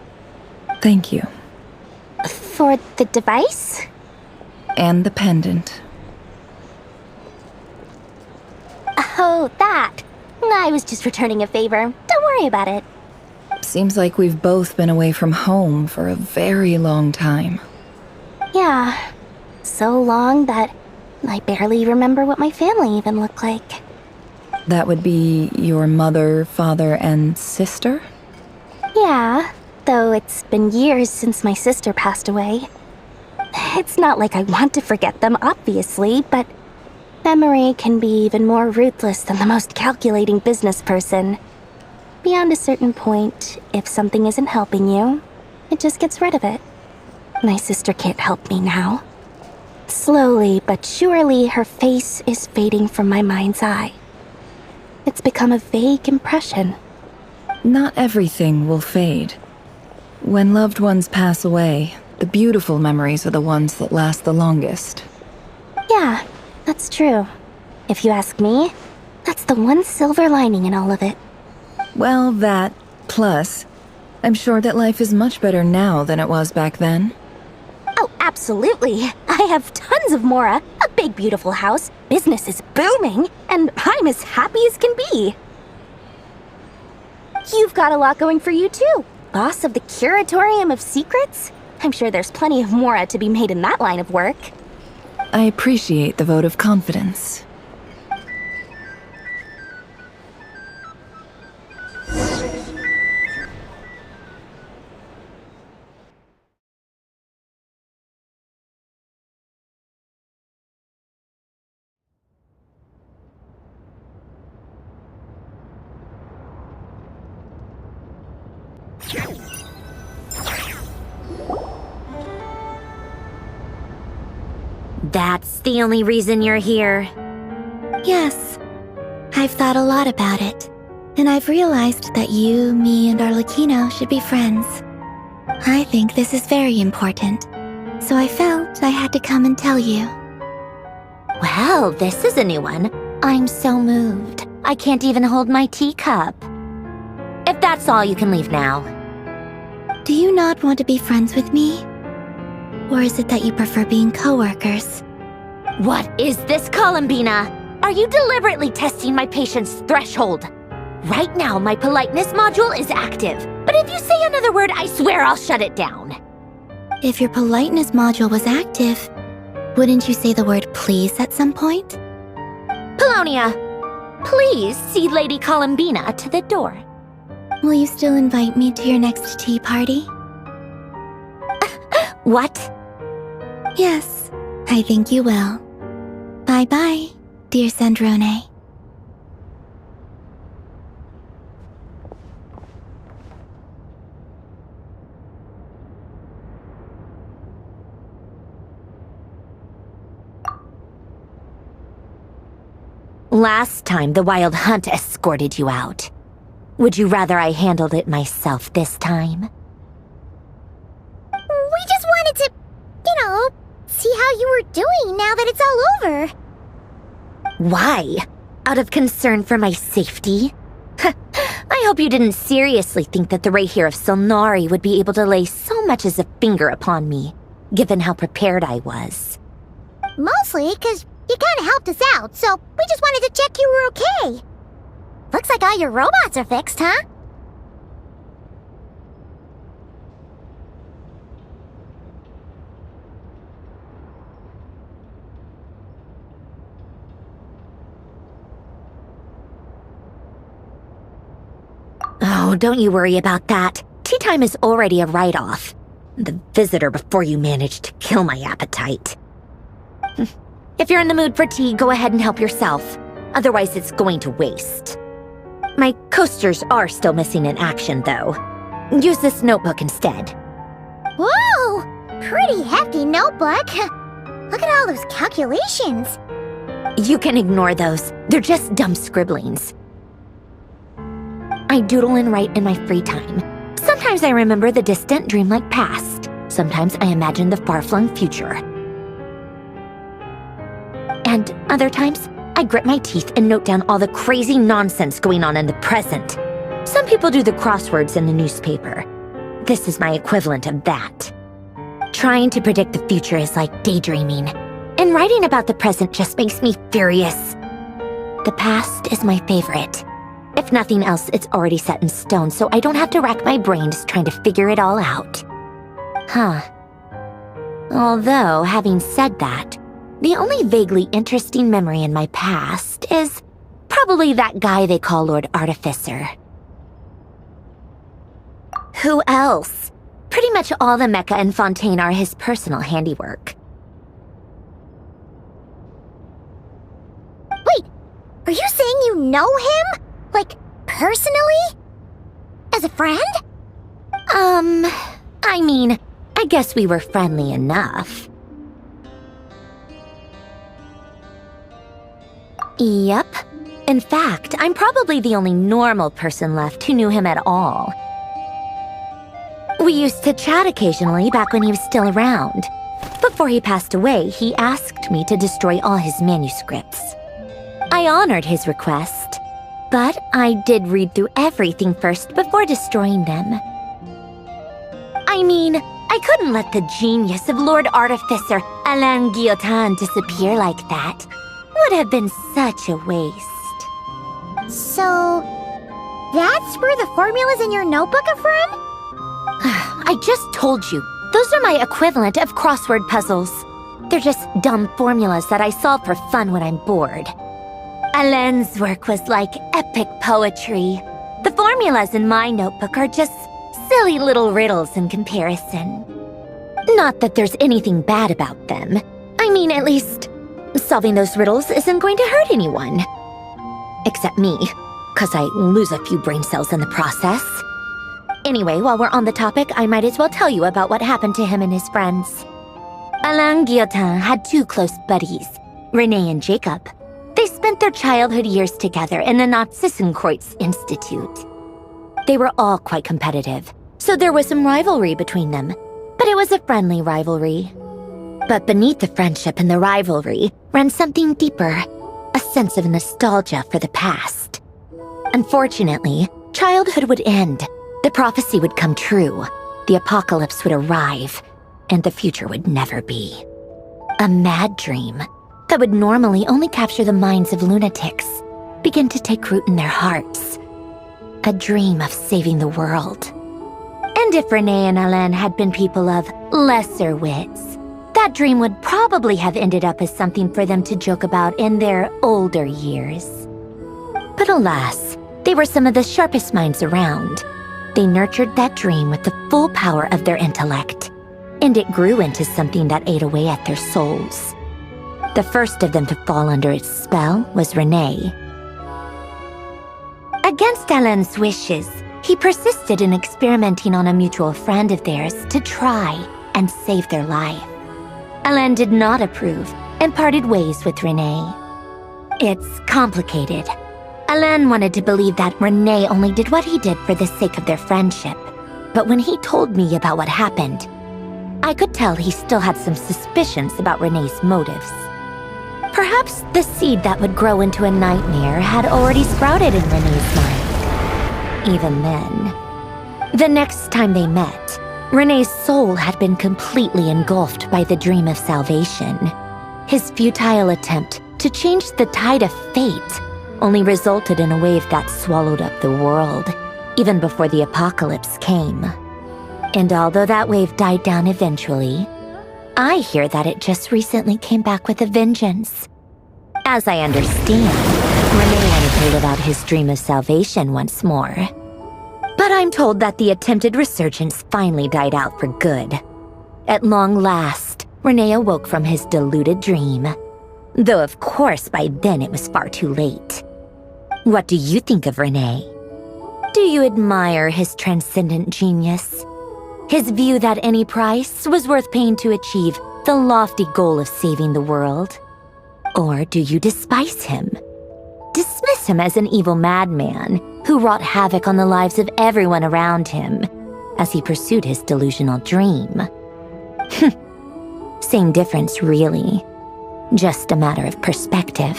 Thank you. For the device? And the pendant. Oh, that. I was just returning a favor. Don't worry about it. Seems like we've both been away from home for a very long time. Yeah. So long that I barely remember what my family even looked like. That would be your mother, father, and sister? Yeah, though it's been years since my sister passed away. It's not like I want to forget them, obviously, but memory can be even more ruthless than the most calculating business person. Beyond a certain point, if something isn't helping you, it just gets rid of it. My sister can't help me now. Slowly but surely, her face is fading from my mind's eye. It's become a vague impression. Not everything will fade. When loved ones pass away, the beautiful memories are the ones that last the longest. Yeah, that's true. If you ask me, that's the one silver lining in all of it. Well, that, plus, I'm sure that life is much better now than it was back then. Oh, absolutely. I have tons of Mora, a big beautiful house, business is booming, and I'm as happy as can be. You've got a lot going for you too. Boss of the Curatorium of Secrets? I'm sure there's plenty of Mora to be made in that line of work. I appreciate the vote of confidence. That's the only reason you're here? Yes. I've thought a lot about it, and I've realized that you, me, and Arlecchino should be friends. I think this is very important, so I felt I had to come and tell you. Well, this is a new one. I'm so moved. I can't even hold my teacup. If that's all, you can leave now. Do you not want to be friends with me? Or is it that you prefer being co-workers? What is this, Columbina? Are you deliberately testing my patience threshold? Right now, my politeness module is active, but if you say another word, I swear I'll shut it down. If your politeness module was active, wouldn't you say the word please at some point? Polonia, please see Lady Columbina to the door. Will you still invite me to your next tea party? What? Yes, I think you will. Bye-bye, dear Sandrone. Last time, the Wild Hunt escorted you out. Would you rather I handled it myself this time? We just wanted to, see how you were doing now that it's all over. Why? Out of concern for my safety? I hope you didn't seriously think that the Rerir of Solnari would be able to lay so much as a finger upon me, given how prepared I was. Mostly because you kinda helped us out, so we just wanted to check you were okay. Looks like all your robots are fixed, huh? Oh, don't you worry about that. Tea time is already a write-off. The visitor before you managed to kill my appetite. If you're in the mood for tea, go ahead and help yourself. Otherwise, it's going to waste. My coasters are still missing in action, though. Use this notebook instead. Whoa! Pretty hefty notebook. Look at all those calculations. You can ignore those. They're just dumb scribblings. I doodle and write in my free time. Sometimes I remember the distant dreamlike past. Sometimes I imagine the far-flung future. And other times, I grit my teeth and note down all the crazy nonsense going on in the present. Some people do the crosswords in the newspaper. This is my equivalent of that. Trying to predict the future is like daydreaming, and writing about the present just makes me furious. The past is my favorite. If nothing else, it's already set in stone, so I don't have to rack my brains trying to figure it all out. Huh. Although, having said that, the only vaguely interesting memory in my past is probably that guy they call Lord Artificer. Who else? Pretty much all the mecha and Fontaine are his personal handiwork. Wait, are you saying you know him? Like, personally? As a friend? I mean, I guess we were friendly enough. Yep. In fact, I'm probably the only normal person left who knew him at all. We used to chat occasionally back when he was still around. Before he passed away, he asked me to destroy all his manuscripts. I honored his request, but I did read through everything first before destroying them. I mean, I couldn't let the genius of Lord Artificer Alain Guillotin disappear like that. Would have been such a waste. So, that's where the formulas in your notebook are from? I just told you. Those are my equivalent of crossword puzzles. They're just dumb formulas that I solve for fun when I'm bored. Alain's work was like epic poetry. The formulas in my notebook are just silly little riddles in comparison. Not that there's anything bad about them. I mean, at least, solving those riddles isn't going to hurt anyone. Except me, 'cause I lose a few brain cells in the process. Anyway, while we're on the topic, I might as well tell you about what happened to him and his friends. Alain Guillotin had two close buddies, Renee and Jacob. They spent their childhood years together in the Narzissenkreuz Institute. They were all quite competitive, so there was some rivalry between them, but it was a friendly rivalry. But beneath the friendship and the rivalry ran something deeper, a sense of nostalgia for the past. Unfortunately, childhood would end, the prophecy would come true, the apocalypse would arrive, and the future would never be. A mad dream that would normally only capture the minds of lunatics began to take root in their hearts. A dream of saving the world. And if Renee and Alain had been people of lesser wits, that dream would probably have ended up as something for them to joke about in their older years. But alas, they were some of the sharpest minds around. They nurtured that dream with the full power of their intellect, and it grew into something that ate away at their souls. The first of them to fall under its spell was Renee. Against Alain's wishes, he persisted in experimenting on a mutual friend of theirs to try and save their life. Alain did not approve and parted ways with Renee. It's complicated. Alain wanted to believe that Renee only did what he did for the sake of their friendship. But when he told me about what happened, I could tell he still had some suspicions about Renee's motives. Perhaps the seed that would grow into a nightmare had already sprouted in Renee's mind. Even then. The next time they met, Renee's soul had been completely engulfed by the dream of salvation. His futile attempt to change the tide of fate only resulted in a wave that swallowed up the world, even before the apocalypse came. And although that wave died down eventually, I hear that it just recently came back with a vengeance. As I understand, Renee wanted to live out his dream of salvation once more. But I'm told that the attempted resurgence finally died out for good. At long last, Renee awoke from his deluded dream. Though of course by then it was far too late. What do you think of Renee? Do you admire his transcendent genius? His view that any price was worth paying to achieve the lofty goal of saving the world? Or do you despise him? Dismiss him as an evil madman who wrought havoc on the lives of everyone around him as he pursued his delusional dream? Same difference, really. Just a matter of perspective.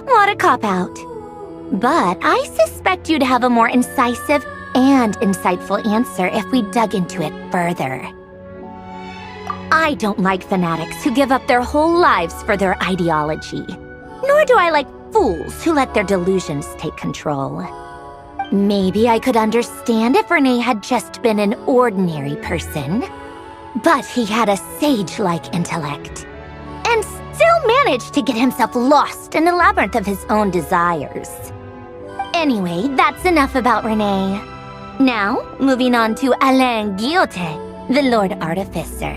What a cop-out. But I suspect you'd have a more incisive and insightful answer if we dug into it further. I don't like fanatics who give up their whole lives for their ideology. Nor do I like fools who let their delusions take control. Maybe I could understand if Renee had just been an ordinary person. But he had a sage-like intellect. And still managed to get himself lost in the labyrinth of his own desires. Anyway, that's enough about Renee. Now, moving on to Alain Guillotin, the Lord Artificer.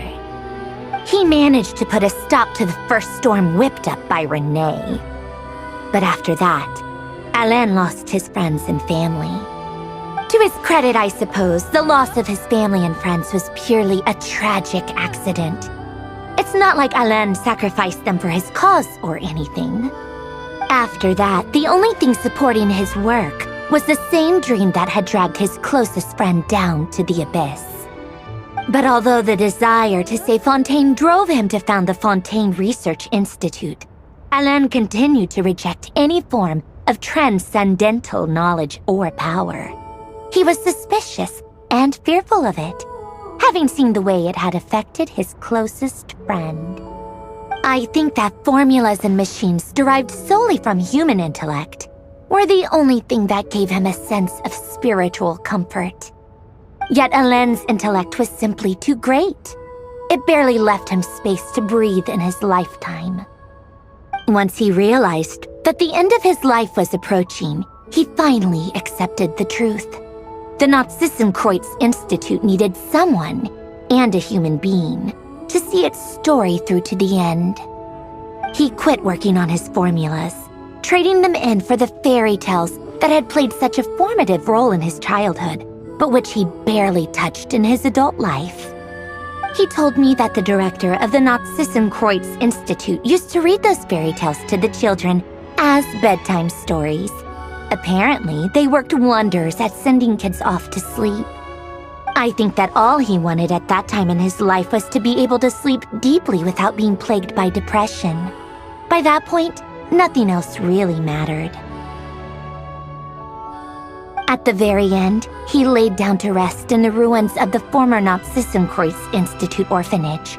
He managed to put a stop to the first storm whipped up by Renee. But after that, Alain lost his friends and family. To his credit, I suppose, the loss of his family and friends was purely a tragic accident. It's not like Alain sacrificed them for his cause or anything. After that, the only thing supporting his work was the same dream that had dragged his closest friend down to the abyss. But although the desire to save Fontaine drove him to found the Fontaine Research Institute, Alain continued to reject any form of transcendental knowledge or power. He was suspicious and fearful of it, having seen the way it had affected his closest friend. I think that formulas and machines derived solely from human intellect were the only thing that gave him a sense of spiritual comfort. Yet Alain's intellect was simply too great. It barely left him space to breathe in his lifetime. Once he realized that the end of his life was approaching, he finally accepted the truth. The Narzissenkreuz Institute needed someone, and a human being, to see its story through to the end. He quit working on his formulas, trading them in for the fairy tales that had played such a formative role in his childhood, but which he barely touched in his adult life. He told me that the director of the Narzissenkreuz Institute used to read those fairy tales to the children as bedtime stories. Apparently, they worked wonders at sending kids off to sleep. I think that all he wanted at that time in his life was to be able to sleep deeply without being plagued by depression. By that point, nothing else really mattered. At the very end, he laid down to rest in the ruins of the former Narzissenkreuz Institute orphanage,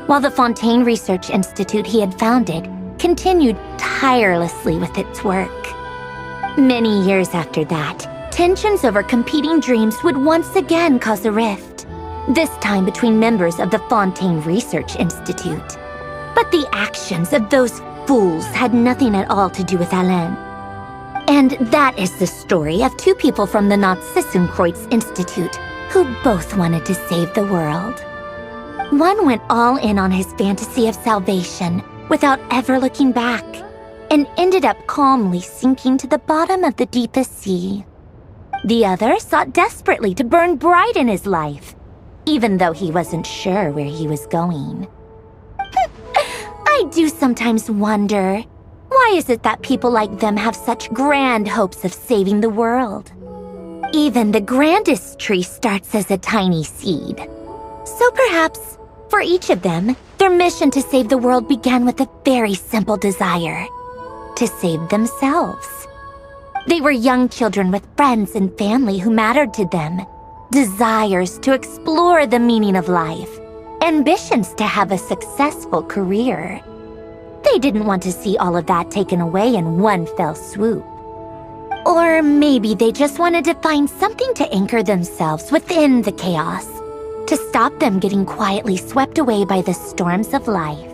while the Fontaine Research Institute he had founded continued tirelessly with its work. Many years after that, tensions over competing dreams would once again cause a rift, this time between members of the Fontaine Research Institute. But the actions of those fools had nothing at all to do with Alain. And that is the story of two people from the Narzissenkreuz Institute who both wanted to save the world. One went all in on his fantasy of salvation without ever looking back, and ended up calmly sinking to the bottom of the deepest sea. The other sought desperately to burn bright in his life, even though he wasn't sure where he was going. I do sometimes wonder, why is it that people like them have such grand hopes of saving the world? Even the grandest tree starts as a tiny seed. So perhaps, for each of them, their mission to save the world began with a very simple desire: to save themselves. They were young children with friends and family who mattered to them, desires to explore the meaning of life, ambitions to have a successful career. They didn't want to see all of that taken away in one fell swoop. Or maybe they just wanted to find something to anchor themselves within the chaos, to stop them getting quietly swept away by the storms of life.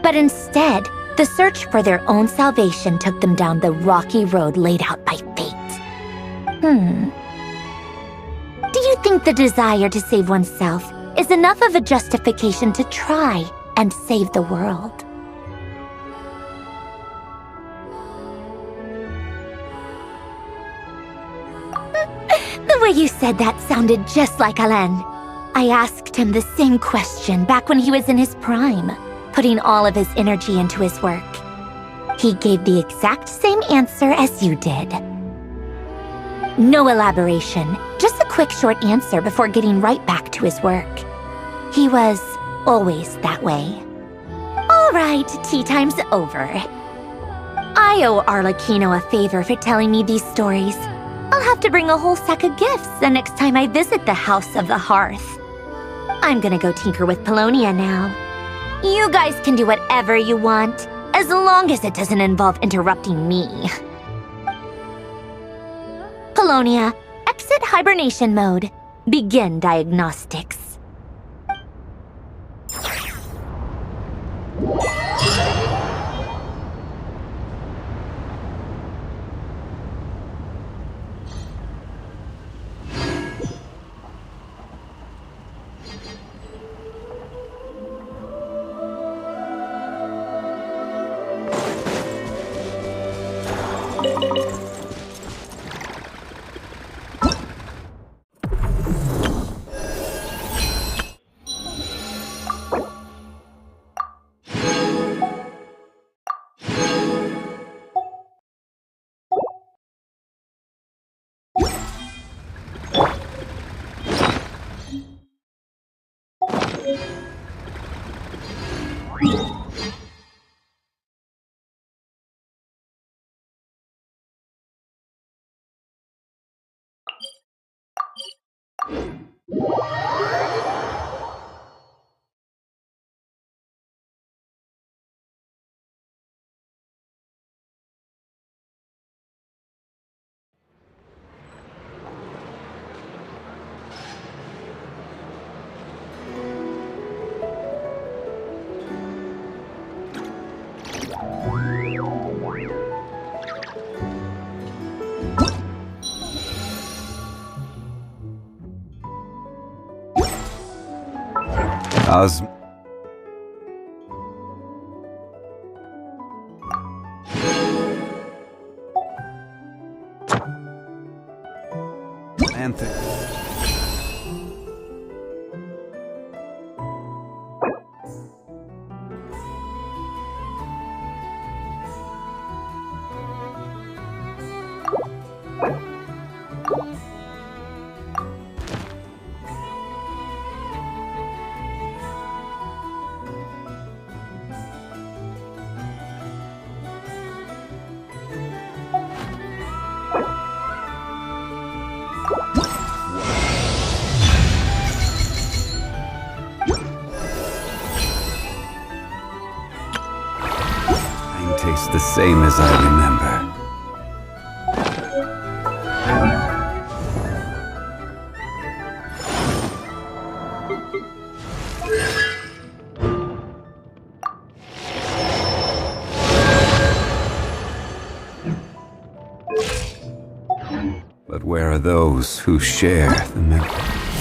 But instead, the search for their own salvation took them down the rocky road laid out by fate. Do you think the desire to save oneself is enough of a justification to try and save the world? The way you said that sounded just like Alain. I asked him the same question back when he was in his prime, putting all of his energy into his work. He gave the exact same answer as you did. No elaboration, just a quick short answer before getting right back to his work. He was always that way. All right, tea time's over. I owe Arlecchino a favor for telling me these stories. I'll have to bring a whole sack of gifts the next time I visit the House of the Hearth. I'm gonna go tinker with Polonia now. You guys can do whatever you want, as long as it doesn't involve interrupting me. Polonia, exit hibernation mode. Begin diagnostics. Panther. Tastes the same as I remember. But where are those who share the memory?